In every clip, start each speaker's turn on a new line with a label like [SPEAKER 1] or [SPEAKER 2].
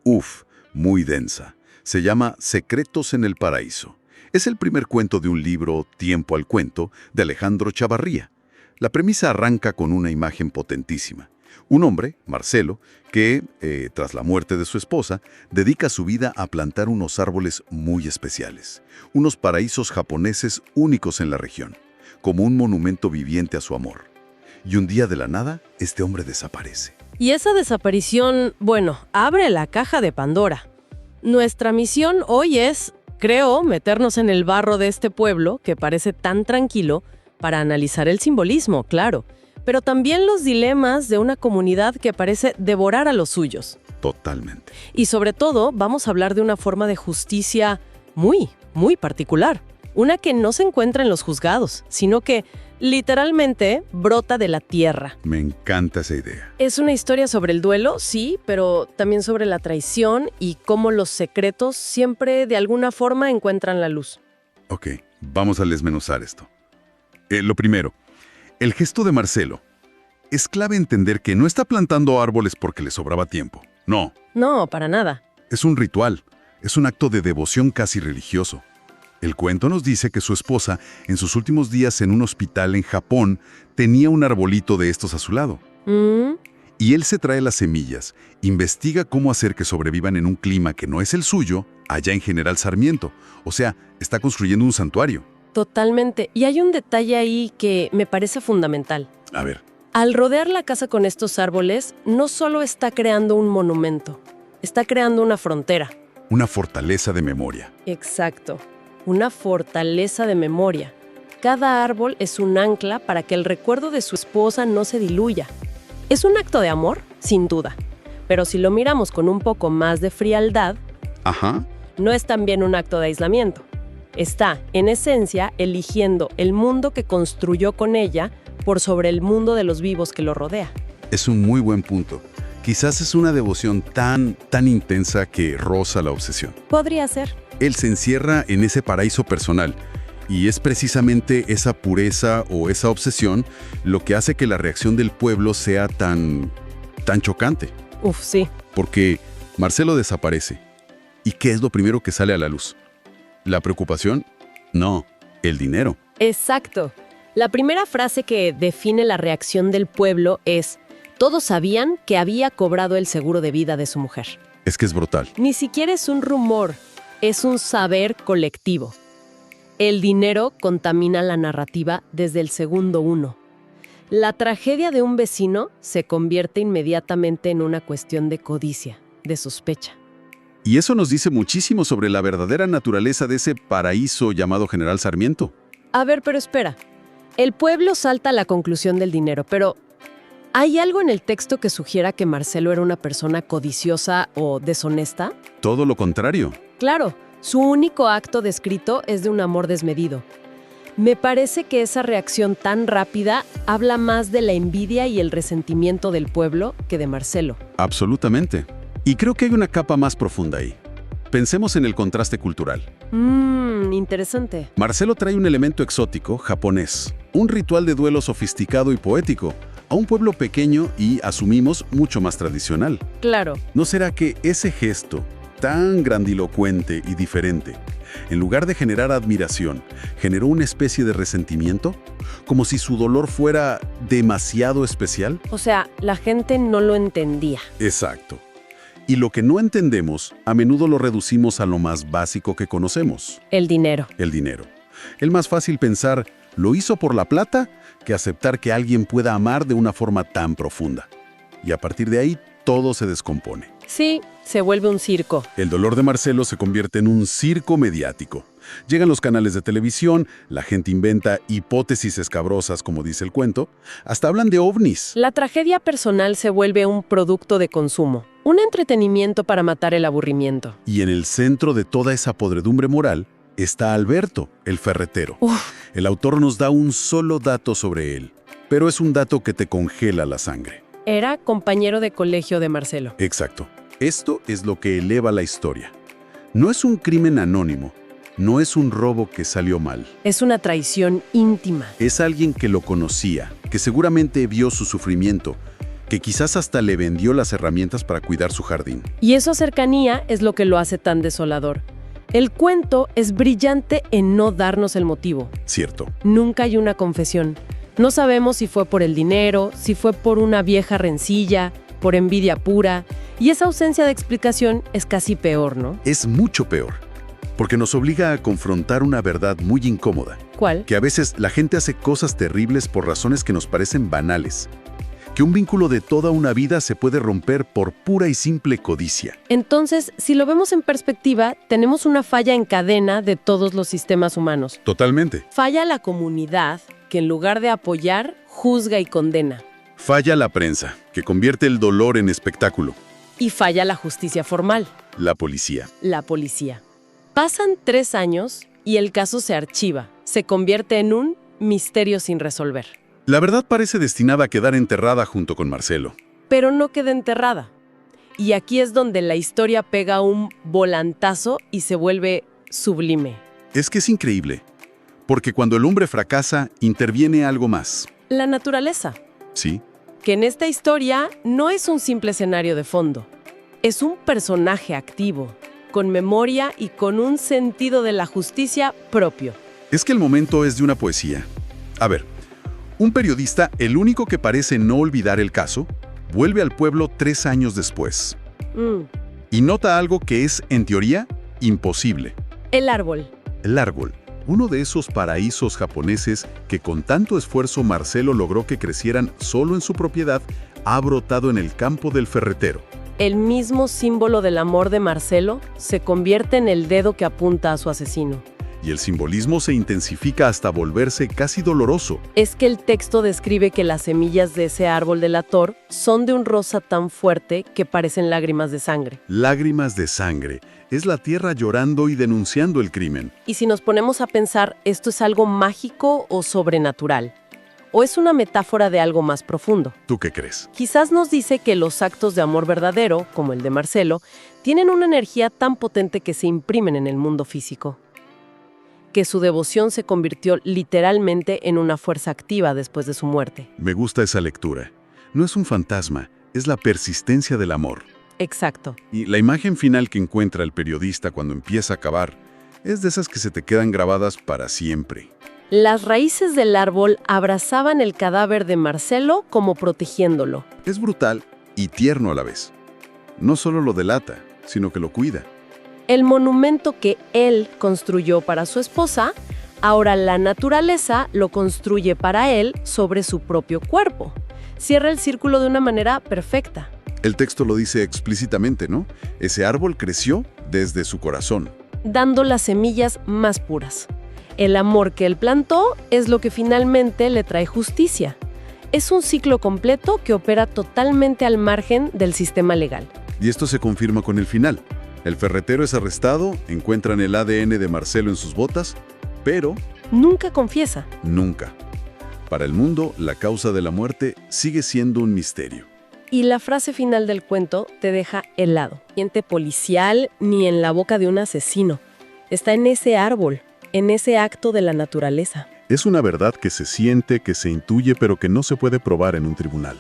[SPEAKER 1] Uf, muy densa. Se llama Secretos en el Paraíso. Es el primer cuento de un libro, Tiempo al Cuento, de Alejandro Chavarría. La premisa arranca con una imagen potentísima. Un hombre, Marcelo, que, tras la muerte de su esposa, dedica su vida a plantar unos árboles muy especiales, unos paraísos japoneses únicos en la región, como un monumento viviente a su amor. Y un día de la nada, este hombre desaparece.
[SPEAKER 2] Y esa desaparición, bueno, abre la caja de Pandora. Nuestra misión hoy es, creo, meternos en el barro de este pueblo, que parece tan tranquilo, para analizar el simbolismo, claro, pero también los dilemas de una comunidad que parece devorar a los suyos.
[SPEAKER 1] Totalmente.
[SPEAKER 2] Y sobre todo, vamos a hablar de una forma de justicia muy, muy particular. Una que no se encuentra en los juzgados, sino que literalmente brota de la tierra.
[SPEAKER 1] Me encanta esa idea.
[SPEAKER 2] Es una historia sobre el duelo, sí, pero también sobre la traición y cómo los secretos siempre de alguna forma encuentran la luz.
[SPEAKER 1] Ok, vamos a desmenuzar esto. Lo primero, el gesto de Marcelo. Es clave entender que no está plantando árboles porque le sobraba tiempo. No.
[SPEAKER 2] No, para nada.
[SPEAKER 1] Es un ritual. Es un acto de devoción casi religioso. El cuento nos dice que su esposa, en sus últimos días en un hospital en Japón, tenía un arbolito de estos a su lado. Y él se trae las semillas, investiga cómo hacer que sobrevivan en un clima que no es el suyo, allá en General Sarmiento. O sea, está construyendo un santuario.
[SPEAKER 2] Totalmente. Y hay un detalle ahí que me parece fundamental.
[SPEAKER 1] A ver.
[SPEAKER 2] Al rodear la casa con estos árboles, no solo está creando un monumento, está creando una frontera.
[SPEAKER 1] Una fortaleza de memoria.
[SPEAKER 2] Exacto. Una fortaleza de memoria. Cada árbol es un ancla para que el recuerdo de su esposa no se diluya. ¿Es un acto de amor? Sin duda. Pero si lo miramos con un poco más de frialdad, no es también un acto de aislamiento. Está, en esencia, eligiendo el mundo que construyó con ella por sobre el mundo de los vivos que lo rodea.
[SPEAKER 1] Es un muy buen punto. Quizás es una devoción tan intensa que roza la obsesión.
[SPEAKER 2] Podría ser.
[SPEAKER 1] Él se encierra en ese paraíso personal, y es precisamente esa pureza o esa obsesión lo que hace que la reacción del pueblo sea tan chocante.
[SPEAKER 2] Uf, sí.
[SPEAKER 1] Porque Marcelo desaparece. ¿Y qué es lo primero que sale a la luz? ¿La preocupación? No, el dinero.
[SPEAKER 2] Exacto. La primera frase que define la reacción del pueblo es: todos sabían que había cobrado el seguro de vida de su mujer.
[SPEAKER 1] Es que es brutal.
[SPEAKER 2] Ni siquiera es un rumor, es un saber colectivo. El dinero contamina la narrativa desde el segundo uno. La tragedia de un vecino se convierte inmediatamente en una cuestión de codicia, de sospecha.
[SPEAKER 1] Y eso nos dice muchísimo sobre la verdadera naturaleza de ese paraíso llamado General Sarmiento.
[SPEAKER 2] A ver, pero espera. El pueblo salta a la conclusión del dinero, pero ¿hay algo en el texto que sugiera que Marcelo era una persona codiciosa o deshonesta?
[SPEAKER 1] Todo lo contrario.
[SPEAKER 2] Claro, su único acto descrito es de un amor desmedido. Me parece que esa reacción tan rápida habla más de la envidia y el resentimiento del pueblo que de Marcelo.
[SPEAKER 1] Absolutamente. Y creo que hay una capa más profunda ahí. Pensemos en el contraste cultural.
[SPEAKER 2] Interesante.
[SPEAKER 1] Marcelo trae un elemento exótico, japonés, un ritual de duelo sofisticado y poético, a un pueblo pequeño y, asumimos, mucho más tradicional.
[SPEAKER 2] Claro.
[SPEAKER 1] ¿No será que ese gesto, tan grandilocuente y diferente, en lugar de generar admiración, generó una especie de resentimiento? Como si su dolor fuera demasiado especial.
[SPEAKER 2] O sea, la gente no lo entendía.
[SPEAKER 1] Exacto. Y lo que no entendemos, a menudo lo reducimos a lo más básico que conocemos.
[SPEAKER 2] El dinero.
[SPEAKER 1] El dinero. Es más fácil pensar, ¿lo hizo por la plata?, que aceptar que alguien pueda amar de una forma tan profunda. Y a partir de ahí, todo se descompone.
[SPEAKER 2] Sí, se vuelve un circo.
[SPEAKER 1] El dolor de Marcelo se convierte en un circo mediático. Llegan los canales de televisión, la gente inventa hipótesis escabrosas, como dice el cuento, hasta hablan de ovnis.
[SPEAKER 2] La tragedia personal se vuelve un producto de consumo, un entretenimiento para matar el aburrimiento.
[SPEAKER 1] Y en el centro de toda esa podredumbre moral está Alberto, el ferretero. El autor nos da un solo dato sobre él, pero es un dato que te congela la sangre.
[SPEAKER 2] Era compañero de colegio de Marcelo.
[SPEAKER 1] Exacto. Esto es lo que eleva la historia. No es un crimen anónimo, no es un robo que salió mal.
[SPEAKER 2] Es una traición íntima.
[SPEAKER 1] Es alguien que lo conocía, que seguramente vio su sufrimiento que quizás hasta le vendió las herramientas para cuidar su jardín.
[SPEAKER 2] Y esa cercanía es lo que lo hace tan desolador. El cuento es brillante en no darnos el motivo.
[SPEAKER 1] Cierto.
[SPEAKER 2] Nunca hay una confesión. No sabemos si fue por el dinero, si fue por una vieja rencilla, por envidia pura, y esa ausencia de explicación es casi peor, ¿no?
[SPEAKER 1] Es mucho peor, porque nos obliga a confrontar una verdad muy incómoda.
[SPEAKER 2] ¿Cuál?
[SPEAKER 1] Que a veces la gente hace cosas terribles por razones que nos parecen banales. Que un vínculo de toda una vida se puede romper por pura y simple codicia.
[SPEAKER 2] Entonces, si lo vemos en perspectiva, tenemos una falla en cadena de todos los sistemas humanos.
[SPEAKER 1] Totalmente.
[SPEAKER 2] Falla la comunidad, que en lugar de apoyar, juzga y condena.
[SPEAKER 1] Falla la prensa, que convierte el dolor en espectáculo.
[SPEAKER 2] Y falla la justicia formal.
[SPEAKER 1] La policía.
[SPEAKER 2] La policía. Pasan 3 años y el caso se archiva. Se convierte en un misterio sin resolver.
[SPEAKER 1] La verdad parece destinada a quedar enterrada junto con Marcelo.
[SPEAKER 2] Pero no queda enterrada. Y aquí es donde la historia pega un volantazo y se vuelve sublime.
[SPEAKER 1] Es que es increíble, porque cuando el hombre fracasa, interviene algo más.
[SPEAKER 2] La naturaleza.
[SPEAKER 1] Sí.
[SPEAKER 2] Que en esta historia no es un simple escenario de fondo. Es un personaje activo, con memoria y con un sentido de la justicia propio.
[SPEAKER 1] Es que el momento es de una poesía. A ver, un periodista, el único que parece no olvidar el caso, vuelve al pueblo 3 años después. Y nota algo que es, en teoría, imposible.
[SPEAKER 2] El árbol.
[SPEAKER 1] El árbol, uno de esos paraísos japoneses que con tanto esfuerzo Marcelo logró que crecieran solo en su propiedad, ha brotado en el campo del ferretero.
[SPEAKER 2] El mismo símbolo del amor de Marcelo se convierte en el dedo que apunta a su asesino.
[SPEAKER 1] Y el simbolismo se intensifica hasta volverse casi doloroso.
[SPEAKER 2] Es que el texto describe que las semillas de ese árbol delator son de un rosa tan fuerte que parecen lágrimas de sangre.
[SPEAKER 1] Lágrimas de sangre. Es la tierra llorando y denunciando el crimen.
[SPEAKER 2] Y si nos ponemos a pensar, ¿esto es algo mágico o sobrenatural? ¿O es una metáfora de algo más profundo?
[SPEAKER 1] ¿Tú qué crees?
[SPEAKER 2] Quizás nos dice que los actos de amor verdadero, como el de Marcelo, tienen una energía tan potente que se imprimen en el mundo físico. Que su devoción se convirtió literalmente en una fuerza activa después de su muerte.
[SPEAKER 1] Me gusta esa lectura. No es un fantasma, es la persistencia del amor.
[SPEAKER 2] Exacto.
[SPEAKER 1] Y la imagen final que encuentra el periodista cuando empieza a cavar es de esas que se te quedan grabadas para siempre.
[SPEAKER 2] Las raíces del árbol abrazaban el cadáver de Marcelo como protegiéndolo.
[SPEAKER 1] Es brutal y tierno a la vez. No solo lo delata, sino que lo cuida.
[SPEAKER 2] El monumento que él construyó para su esposa, ahora la naturaleza lo construye para él sobre su propio cuerpo. Cierra el círculo de una manera perfecta.
[SPEAKER 1] El texto lo dice explícitamente, ¿no? Ese árbol creció desde su corazón.
[SPEAKER 2] Dando las semillas más puras. El amor que él plantó es lo que finalmente le trae justicia. Es un ciclo completo que opera totalmente al margen del sistema legal.
[SPEAKER 1] Y esto se confirma con el final. El ferretero es arrestado, encuentran el ADN de Marcelo en sus botas, pero
[SPEAKER 2] nunca confiesa.
[SPEAKER 1] Nunca. Para el mundo, la causa de la muerte sigue siendo un misterio.
[SPEAKER 2] Y la frase final del cuento te deja helado. Ni ente policial ni en la boca de un asesino. Está en ese árbol, en ese acto de la naturaleza.
[SPEAKER 1] Es una verdad que se siente, que se intuye, pero que no se puede probar en un tribunal.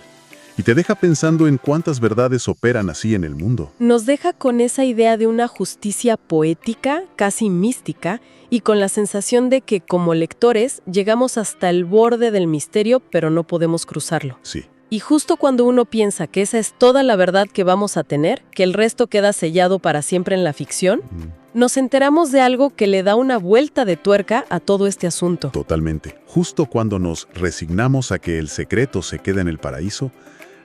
[SPEAKER 1] Y te deja pensando en cuántas verdades operan así en el mundo.
[SPEAKER 2] Nos deja con esa idea de una justicia poética, casi mística, y con la sensación de que como lectores llegamos hasta el borde del misterio, pero no podemos cruzarlo.
[SPEAKER 1] Sí.
[SPEAKER 2] Y justo cuando uno piensa que esa es toda la verdad que vamos a tener, que el resto queda sellado para siempre en la ficción, nos enteramos de algo que le da una vuelta de tuerca a todo este asunto.
[SPEAKER 1] Totalmente. Justo cuando nos resignamos a que el secreto se quede en el paraíso,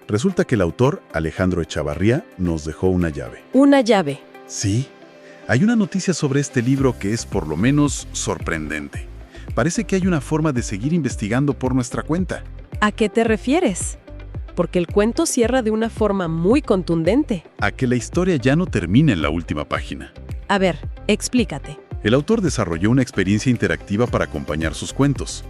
[SPEAKER 1] resulta que el autor, Alejandro Echavarría, nos dejó una llave.
[SPEAKER 2] Una llave.
[SPEAKER 1] Sí. Hay una noticia sobre este libro que es por lo menos sorprendente. Parece que hay una forma de seguir investigando por nuestra cuenta.
[SPEAKER 2] ¿A qué te refieres? Porque el cuento cierra de una forma muy contundente.
[SPEAKER 1] A que la historia ya no termina en la última página.
[SPEAKER 2] A ver, explícate.
[SPEAKER 1] El autor desarrolló una experiencia interactiva para acompañar sus cuentos.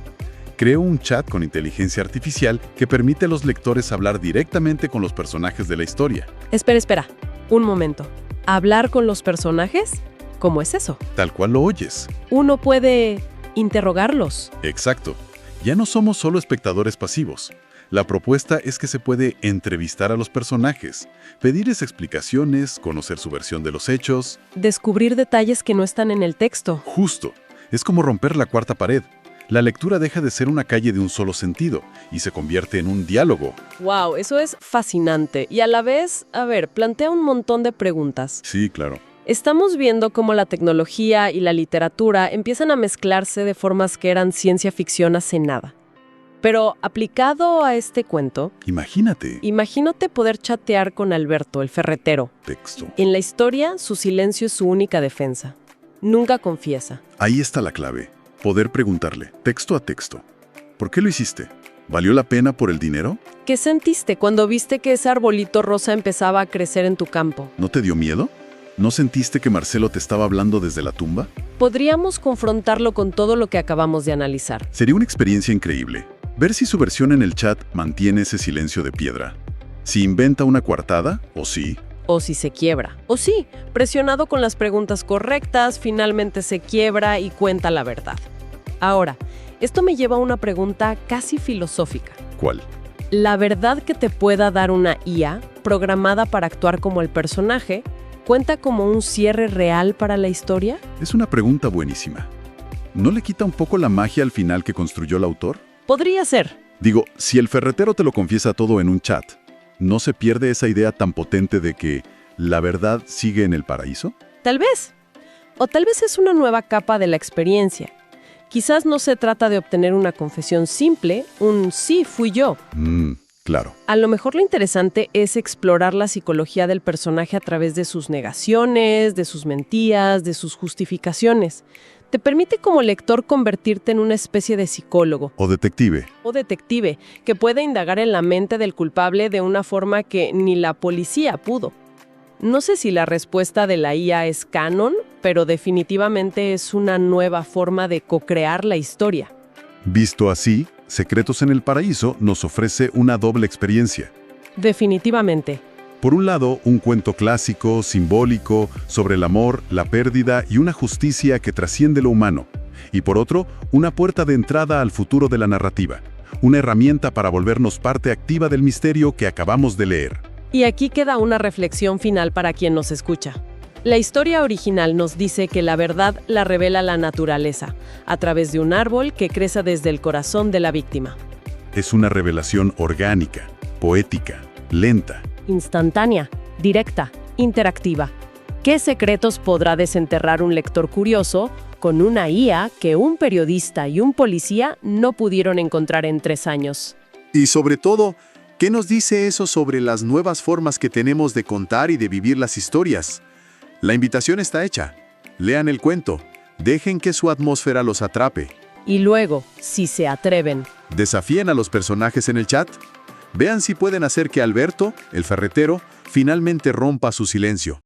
[SPEAKER 1] Creó un chat con inteligencia artificial que permite a los lectores hablar directamente con los personajes de la historia.
[SPEAKER 2] Espera. Un momento. ¿Hablar con los personajes? ¿Cómo es eso?
[SPEAKER 1] Tal cual lo oyes.
[SPEAKER 2] Uno puede interrogarlos.
[SPEAKER 1] Exacto. Ya no somos solo espectadores pasivos. La propuesta es que se puede entrevistar a los personajes, pedirles explicaciones, conocer su versión de los hechos.
[SPEAKER 2] Descubrir detalles que no están en el texto.
[SPEAKER 1] Justo. Es como romper la cuarta pared. La lectura deja de ser una calle de un solo sentido y se convierte en un diálogo.
[SPEAKER 2] ¡Wow! Eso es fascinante. Y a la vez, plantea un montón de preguntas.
[SPEAKER 1] Sí, claro.
[SPEAKER 2] Estamos viendo cómo la tecnología y la literatura empiezan a mezclarse de formas que eran ciencia ficción hace nada. Pero aplicado a este cuento, imagínate poder chatear con Alberto, el ferretero.
[SPEAKER 1] Texto.
[SPEAKER 2] En la historia, su silencio es su única defensa. Nunca confiesa.
[SPEAKER 1] Ahí está la clave. Poder preguntarle, texto a texto. ¿Por qué lo hiciste? ¿Valió la pena por el dinero?
[SPEAKER 2] ¿Qué sentiste cuando viste que ese arbolito rosa empezaba a crecer en tu campo?
[SPEAKER 1] ¿No te dio miedo? ¿No sentiste que Marcelo te estaba hablando desde la tumba?
[SPEAKER 2] Podríamos confrontarlo con todo lo que acabamos de analizar.
[SPEAKER 1] Sería una experiencia increíble. Ver si su versión en el chat mantiene ese silencio de piedra. Si inventa una coartada, o sí.
[SPEAKER 2] O si se quiebra. O sí, presionado con las preguntas correctas, finalmente se quiebra y cuenta la verdad. Ahora, esto me lleva a una pregunta casi filosófica.
[SPEAKER 1] ¿Cuál?
[SPEAKER 2] ¿La verdad que te pueda dar una IA, programada para actuar como el personaje, cuenta como un cierre real para la historia?
[SPEAKER 1] Es una pregunta buenísima. ¿No le quita un poco la magia al final que construyó el autor?
[SPEAKER 2] Podría ser.
[SPEAKER 1] Digo, si el ferretero te lo confiesa todo en un chat, ¿no se pierde esa idea tan potente de que la verdad sigue en el paraíso?
[SPEAKER 2] Tal vez. O tal vez es una nueva capa de la experiencia. Quizás no se trata de obtener una confesión simple, un sí, fui yo.
[SPEAKER 1] Claro.
[SPEAKER 2] A lo mejor lo interesante es explorar la psicología del personaje a través de sus negaciones, de sus mentiras, de sus justificaciones. Te permite como lector convertirte en una especie de psicólogo.
[SPEAKER 1] O detective.
[SPEAKER 2] Que puede indagar en la mente del culpable de una forma que ni la policía pudo. No sé si la respuesta de la IA es canon, pero definitivamente es una nueva forma de co-crear la historia.
[SPEAKER 1] Visto así, Secretos en el Paraíso nos ofrece una doble experiencia.
[SPEAKER 2] Definitivamente.
[SPEAKER 1] Por un lado, un cuento clásico, simbólico, sobre el amor, la pérdida y una justicia que trasciende lo humano. Y por otro, una puerta de entrada al futuro de la narrativa. Una herramienta para volvernos parte activa del misterio que acabamos de leer.
[SPEAKER 2] Y aquí queda una reflexión final para quien nos escucha. La historia original nos dice que la verdad la revela la naturaleza, a través de un árbol que crece desde el corazón de la víctima.
[SPEAKER 1] Es una revelación orgánica, poética, lenta.
[SPEAKER 2] Instantánea, directa, interactiva. ¿Qué secretos podrá desenterrar un lector curioso con una IA que un periodista y un policía no pudieron encontrar en 3 años?
[SPEAKER 3] Y sobre todo, ¿qué nos dice eso sobre las nuevas formas que tenemos de contar y de vivir las historias? La invitación está hecha. Lean el cuento. Dejen que su atmósfera los atrape.
[SPEAKER 2] Y luego, si se atreven,
[SPEAKER 3] ¿desafíen a los personajes en el chat? Vean si pueden hacer que Alberto, el ferretero, finalmente rompa su silencio.